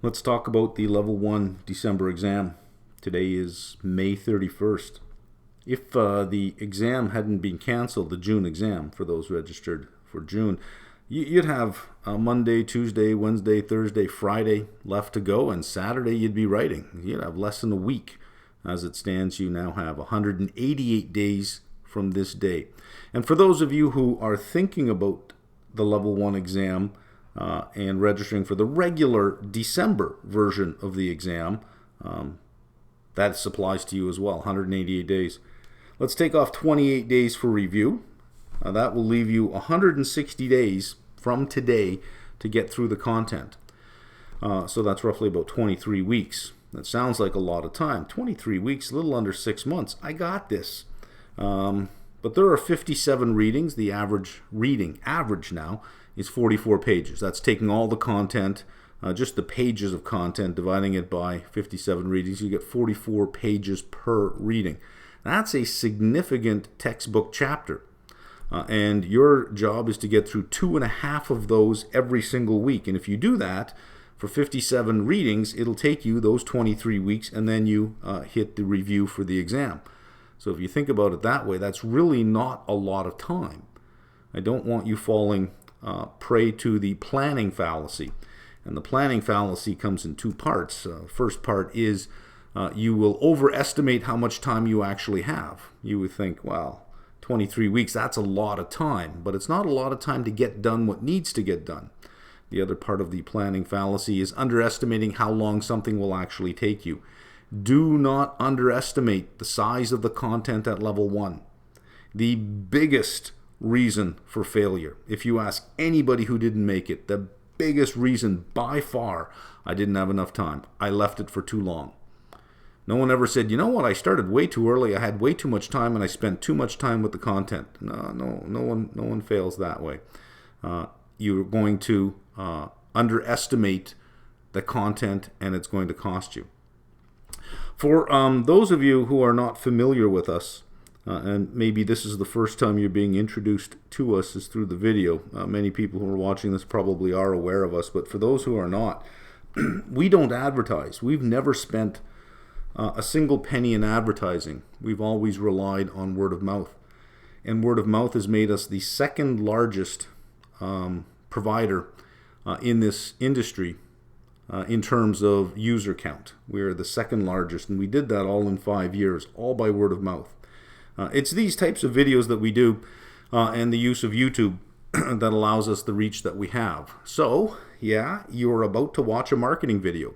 Let's talk about the Level 1 December exam. Today is May 31st. If the exam hadn't been canceled, the June exam, for those registered for June, you'd have Monday, Tuesday, Wednesday, Thursday, Friday left to go, and Saturday you'd be writing. You'd have less than a week. As it stands, you now have 188 days from this day. And for those of you who are thinking about the Level 1 exam, and registering for the regular December version of the exam, that applies to you as well, 188 days. Let's take off 28 days for review. That will leave you 160 days from today to get through the content. So that's roughly about 23 weeks. That sounds like a lot of time. 23 weeks, a little under 6 months. I got this. But there are 57 readings. The average now, is 44 pages. That's taking all the content, just the pages of content, dividing it by 57 readings. You get 44 pages per reading. That's a significant textbook chapter. And your job is to get through 2.5 of those every single week. And if you do that for 57 readings, it'll take you those 23 weeks, and then you hit the review for the exam. So if you think about it that way, that's really not a lot of time. I don't want you falling prey to the planning fallacy. And the planning fallacy comes in two parts. First part is you will overestimate how much time you actually have. You would think, well, 23 weeks, that's a lot of time. But it's not a lot of time to get done what needs to get done. The other part of the planning fallacy is underestimating how long something will actually take you. Do not underestimate the size of the content at Level 1. The biggest reason for failure, if you ask anybody who didn't make it, the biggest reason by far, I didn't have enough time. I left it for too long. No one ever said, you know what, I started way too early, I had way too much time, and I spent too much time with the content. No one fails that way. You're going to underestimate the content, and it's going to cost you. For those of you who are not familiar with us, and maybe this is the first time you're being introduced to us is through the video. Many people who are watching this probably are aware of us, but for those who are not, we don't advertise. We've never spent a single penny in advertising. We've always relied on word of mouth. And word of mouth has made us the second largest provider in this industry in terms of user count. We're the second largest, and we did that all in 5 years, all by word of mouth. It's these types of videos that we do and the use of YouTube that allows us the reach that we have. So, yeah, you're about to watch a marketing video.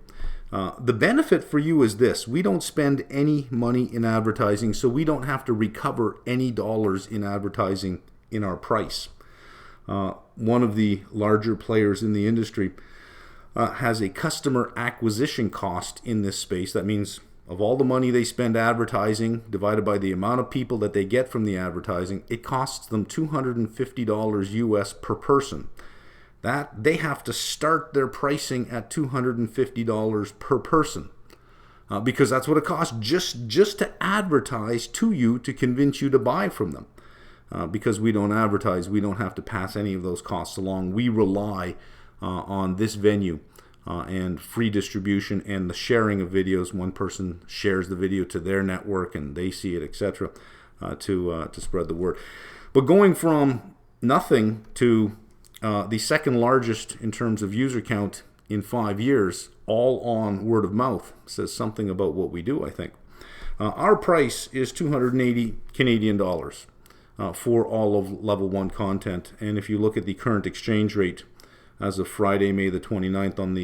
The benefit for you is this. We don't spend any money in advertising, so we don't have to recover any dollars in advertising in our price. One of the larger players in the industry has a customer acquisition cost in this space. That means of all the money they spend advertising divided by the amount of people that they get from the advertising, it costs them $250 US per person. That they have to start their pricing at $250 per person because that's what it costs just to advertise to you to convince you to buy from them. Because we don't advertise, we don't have to pass any of those costs along. We rely on this venue and free distribution and the sharing of videos. One person shares the video to their network and they see it, etc., to spread the word. But going from nothing to the second largest in terms of user count in 5 years, all on word of mouth, says something about what we do, I think. Our price is 280 Canadian dollars for all of Level 1 content. And if you look at the current exchange rate as of Friday, May the 29th on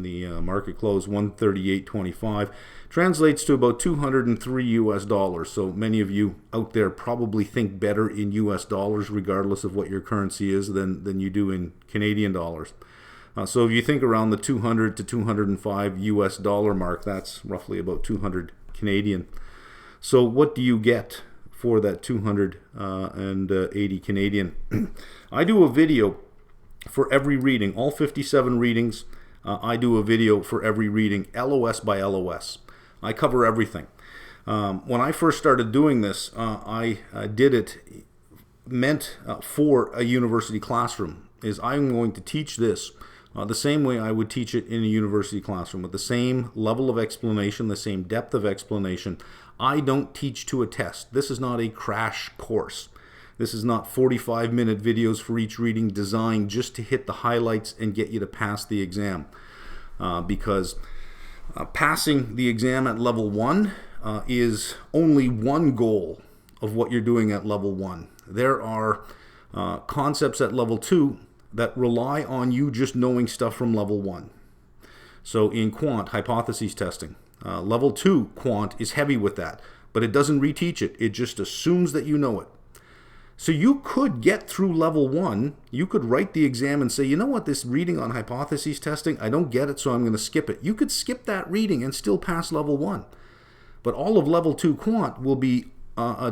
the market close, 138.25, translates to about 203 US dollars. So many of you out there probably think better in US dollars regardless of what your currency is than you do in Canadian dollars. So if you think around the 200 to 205 US dollar mark, that's roughly about 200 Canadian. So what do you get for that 280 Canadian? I do a video for every reading, all 57 readings. I do a video for every reading, LOS by LOS. I cover everything. When I first started doing this, I did it meant for a university classroom. Is I'm going to teach this the same way I would teach it in a university classroom, with the same level of explanation, the same depth of explanation. I don't teach to a test. This is not a crash course. This is not 45-minute videos for each reading designed just to hit the highlights and get you to pass the exam. Because passing the exam at level 1 is only one goal of what you're doing at level 1. There are concepts at level 2 that rely on you just knowing stuff from level 1. So in quant, hypotheses testing, level 2 quant is heavy with that, but it doesn't reteach it. It just assumes that you know it. So you could get through level 1, you could write the exam and say, you know what, this reading on hypotheses testing, I don't get it, so I'm going to skip it. You could skip that reading and still pass level 1. But all of level 2 quant will be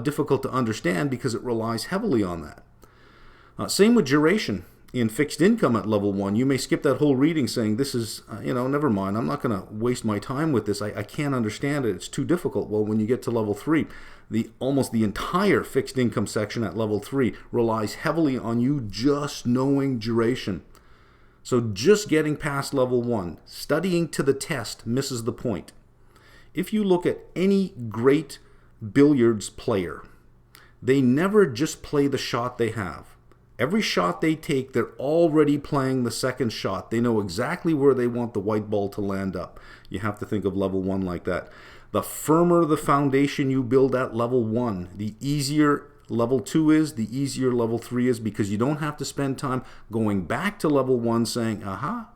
difficult to understand because it relies heavily on that. Same with duration. In fixed income at level 1, you may skip that whole reading saying, this is, never mind, I'm not going to waste my time with this. I can't understand it. It's too difficult. Well, when you get to level 3, almost the entire fixed income section at level 3 relies heavily on you just knowing duration. So just getting past level 1, studying to the test misses the point. If you look at any great billiards player, they never just play the shot they have. Every shot they take, they're already playing the second shot. They know exactly where they want the white ball to land up. You have to think of level 1 like that. The firmer the foundation you build at level 1, the easier level 2 is, the easier level 3 is, because you don't have to spend time going back to level 1 saying,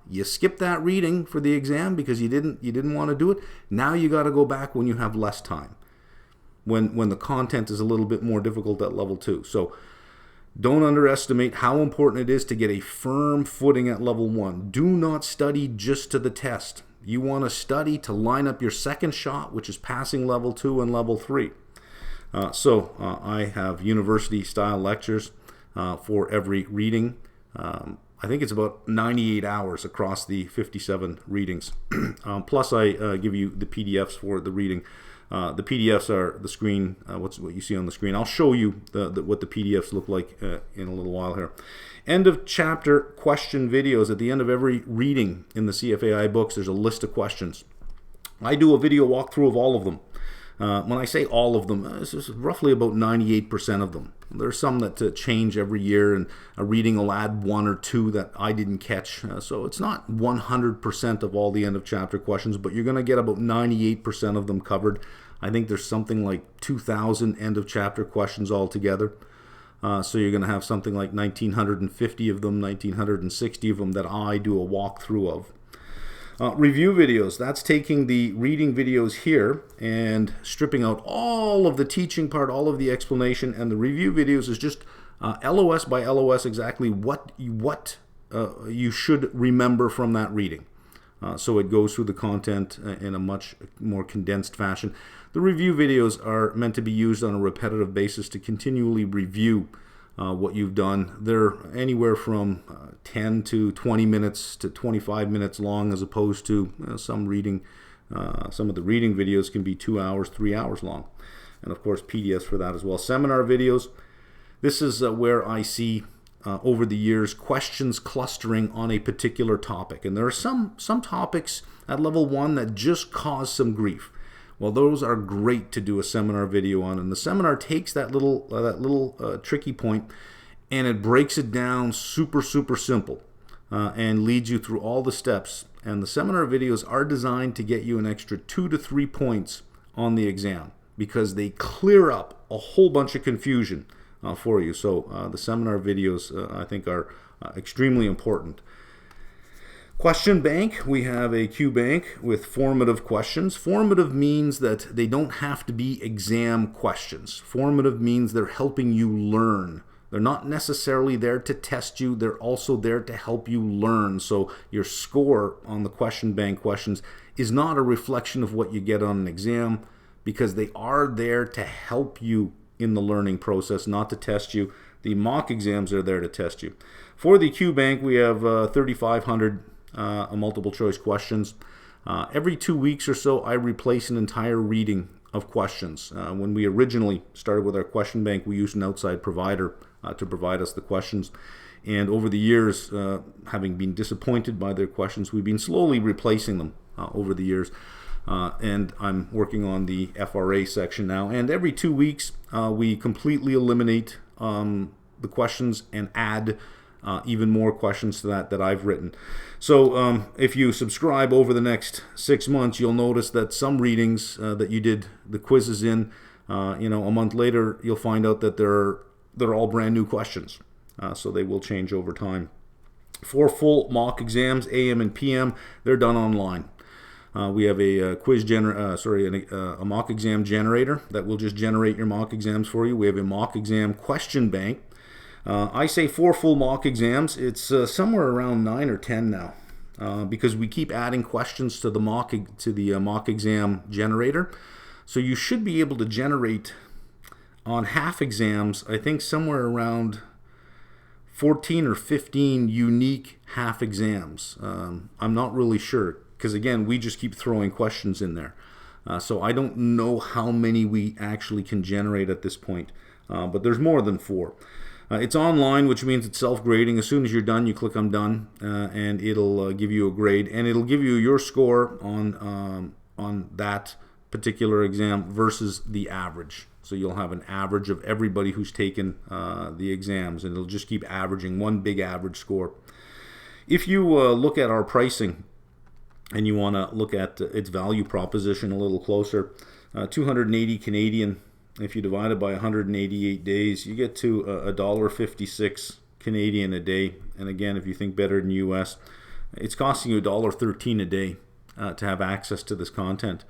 you skipped that reading for the exam because you didn't want to do it. Now you got to go back when you have less time, when the content is a little bit more difficult at level 2. So don't underestimate how important it is to get a firm footing at level 1. Do not study just to the test. You want to study to line up your second shot, which is passing level 2 and level 3. I have university-style lectures for every reading. I think it's about 98 hours across the 57 readings. Plus, I give you the PDFs for the reading. The PDFs are the screen, what you see on the screen. I'll show you what the PDFs look like in a little while here. End of chapter question videos. At the end of every reading in the CFAI books, there's a list of questions. I do a video walkthrough of all of them. When I say all of them, this is roughly about 98% of them. There's some that change every year, and a reading will add 1 or 2 that I didn't catch. So it's not 100% of all the end of chapter questions, but you're going to get about 98% of them covered. I think there's something like 2,000 end of chapter questions altogether. So you're going to have something like 1,950 of them, 1,960 of them that I do a walkthrough of. Review videos, that's taking the reading videos here and stripping out all of the teaching part, all of the explanation, and the review videos is just LOS by LOS exactly what you should remember from that reading. So it goes through the content in a much more condensed fashion. The review videos are meant to be used on a repetitive basis to continually review what you've done. They're anywhere from 10 to 20 minutes to 25 minutes long, as opposed to some of the reading videos can be 2 hours, 3 hours long. And of course PDFs for that as well. Seminar videos, this is where I see over the years questions clustering on a particular topic. And there are some topics at level 1 that just cause some grief. Well, those are great to do a seminar video on, and the seminar takes that little tricky point and it breaks it down super simple and leads you through all the steps. And the seminar videos are designed to get you an extra 2 to 3 points on the exam because they clear up a whole bunch of confusion for you. So the seminar videos I think are extremely important. Question bank, we have a Q bank with formative questions. Formative means that they don't have to be exam questions. Formative means they're helping you learn. They're not necessarily there to test you, they're also there to help you learn. So your score on the question bank questions is not a reflection of what you get on an exam, because they are there to help you in the learning process, not to test you. The mock exams are there to test you. For the Q bank, we have 3,500 multiple choice questions. Every 2 weeks or so, I replace an entire reading of questions. When we originally started with our question bank, we used an outside provider to provide us the questions. And over the years, having been disappointed by their questions, we've been slowly replacing them over the years. And I'm working on the FRA section now. And every 2 weeks, we completely eliminate the questions and add even more questions to that I've written. So if you subscribe over the next 6 months, you'll notice that some readings that you did the quizzes in, a month later, you'll find out that they're all brand new questions. So they will change over time. 4 full mock exams, AM and PM, they're done online. We have a a mock exam generator that will just generate your mock exams for you. We have a mock exam question bank. I say 4 full mock exams. It's somewhere around 9 or 10 now, because we keep adding questions to the mock exam generator. So you should be able to generate on half exams, I think somewhere around 14 or 15 unique half exams. I'm not really sure, because again, we just keep throwing questions in there. So I don't know how many we actually can generate at this point, but there's more than 4. It's online, which means it's self-grading. As soon as you're done, you click I'm done, and it'll give you a grade, and it'll give you your score on that particular exam versus the average. So you'll have an average of everybody who's taken the exams, and it'll just keep averaging one big average score. If you look at our pricing and you want to look at its value proposition a little closer, 280 Canadian. If you divide it by 188 days, you get to $1.56 Canadian a day. And again, if you think better than US, it's costing you $1.13 a day to have access to this content.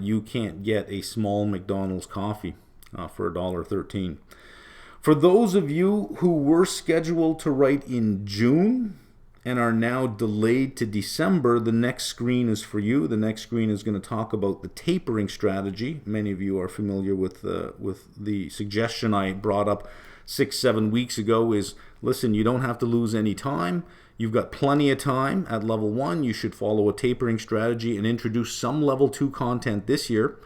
You can't get a small McDonald's coffee for $1.13. For those of you who were scheduled to write in June and are now delayed to December, the next screen is for you. The next screen is going to talk about the tapering strategy. Many of you are familiar with the suggestion I brought up 6-7 weeks ago is, listen, you don't have to lose any time. You've got plenty of time. At level 1, you should follow a tapering strategy and introduce some level 2 content this year,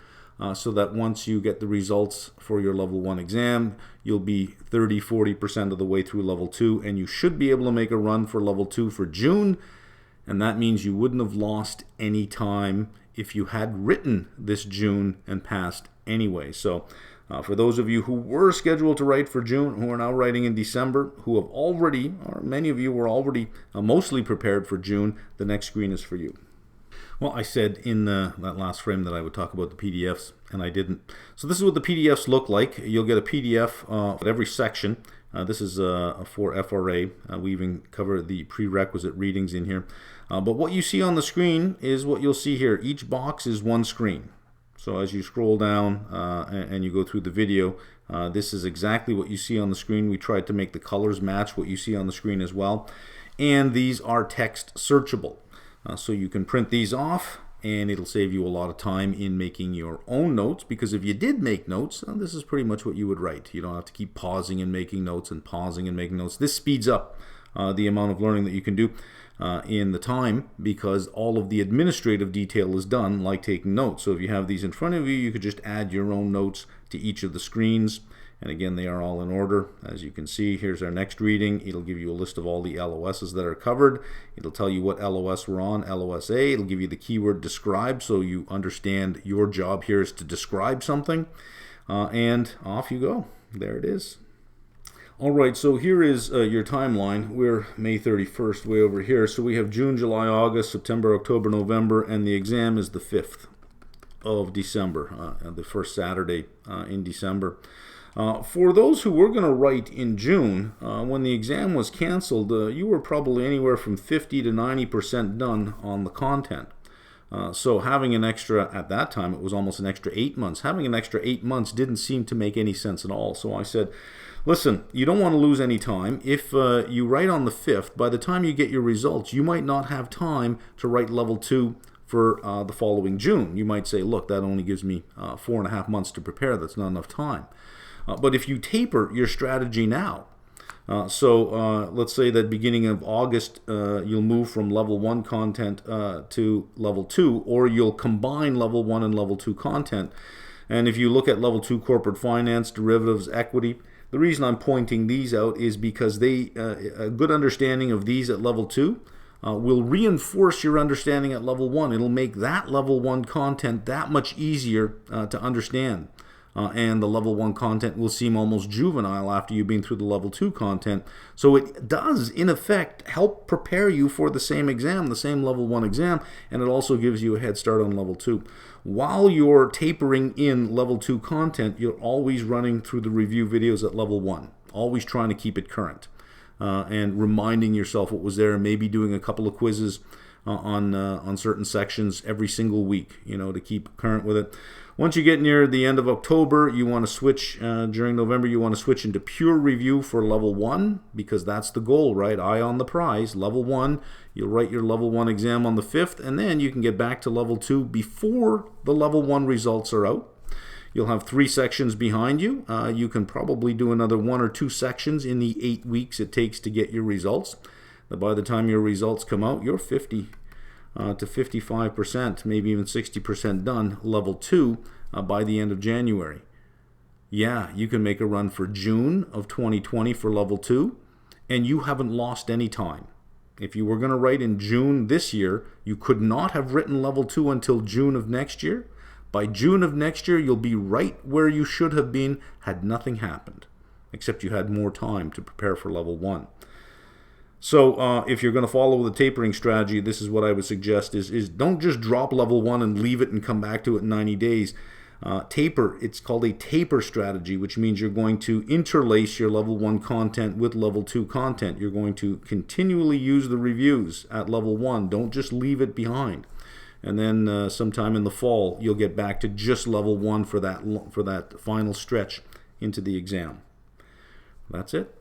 so that once you get the results for your level 1 exam, you'll be 30-40% of the way through level 2, and you should be able to make a run for level 2 for June, and that means you wouldn't have lost any time if you had written this June and passed anyway. So for those of you who were scheduled to write for June, who are now writing in December, who have already, or many of you were already mostly prepared for June, the next screen is for you. Well, I said in that last frame that I would talk about the PDFs, and I didn't. So this is what the PDFs look like. You'll get a PDF at every section. This is for FRA. We even cover the prerequisite readings in here. But what you see on the screen is what you'll see here. Each box is one screen. So as you scroll down and you go through the video, this is exactly what you see on the screen. We tried to make the colors match what you see on the screen as well. And these are text searchable. So you can print these off, and it'll save you a lot of time in making your own notes, because if you did make notes, this is pretty much what you would write. You don't have to keep pausing and making notes and pausing and making notes. This speeds up the amount of learning that you can do in the time, because all of the administrative detail is done, like taking notes. So if you have these in front of you, you could just add your own notes to each of the screens. And again, they are all in order. As you can see, here's our next reading. It'll give you a list of all the LOSs that are covered. It'll tell you what LOS we're on, LOSA. It'll give you the keyword describe, so you understand your job here is to describe something. And off you go. There it is. All right, so here is your timeline. We're May 31st, way over here. So we have June, July, August, September, October, November, and the exam is the 5th of December, the first Saturday in December. For those who were going to write in June, when the exam was canceled, you were probably anywhere from 50 to 90% done on the content. So having an extra, at that time, it was almost an extra 8 months. Having an extra 8 months didn't seem to make any sense at all. So I said, listen, you don't want to lose any time. If you write on the 5th, by the time you get your results, you might not have time to write level 2 for the following June. You might say, look, that only gives me 4.5 months to prepare. That's not enough time. But if you taper your strategy now, let's say that beginning of August, you'll move from level 1 content to level 2, or you'll combine level 1 and level 2 content. And if you look at level 2 corporate finance, derivatives, equity, The reason I'm pointing these out is because a good understanding of these at level 2 will reinforce your understanding at level 1. It'll make that level 1 content that much easier to understand. And the level 1 content will seem almost juvenile after you've been through the level 2 content. So it does, in effect, help prepare you for the same exam, the same level 1 exam, and it also gives you a head start on level 2. While you're tapering in level 2 content, you're always running through the review videos at level 1, always trying to keep it current. And reminding yourself what was there, and maybe doing a couple of quizzes on certain sections every single week, to keep current with it. Once you get near the end of October, you want to switch, during November, you want to switch into pure review for level 1, because that's the goal, right? Eye on the prize, level 1. You'll write your level 1 exam on the 5th, and then you can get back to level 2 before the level 1 results are out. You'll have 3 sections behind you. You can probably do another 1 or 2 sections in the 8 weeks it takes to get your results. But by the time your results come out, you're 50 to 55%, maybe even 60% done, level 2, by the end of January. Yeah, you can make a run for June of 2020 for level 2, and you haven't lost any time. If you were going to write in June this year, you could not have written level 2 until June of next year. By June of next year, you'll be right where you should have been had nothing happened, except you had more time to prepare for level 1. So if you're going to follow the tapering strategy, this is what I would suggest is don't just drop level 1 and leave it and come back to it in 90 days. Taper, it's called a taper strategy, which means you're going to interlace your level 1 content with level 2 content. You're going to continually use the reviews at level 1. Don't just leave it behind. And then sometime in the fall, you'll get back to just level 1 for that final stretch into the exam. That's it.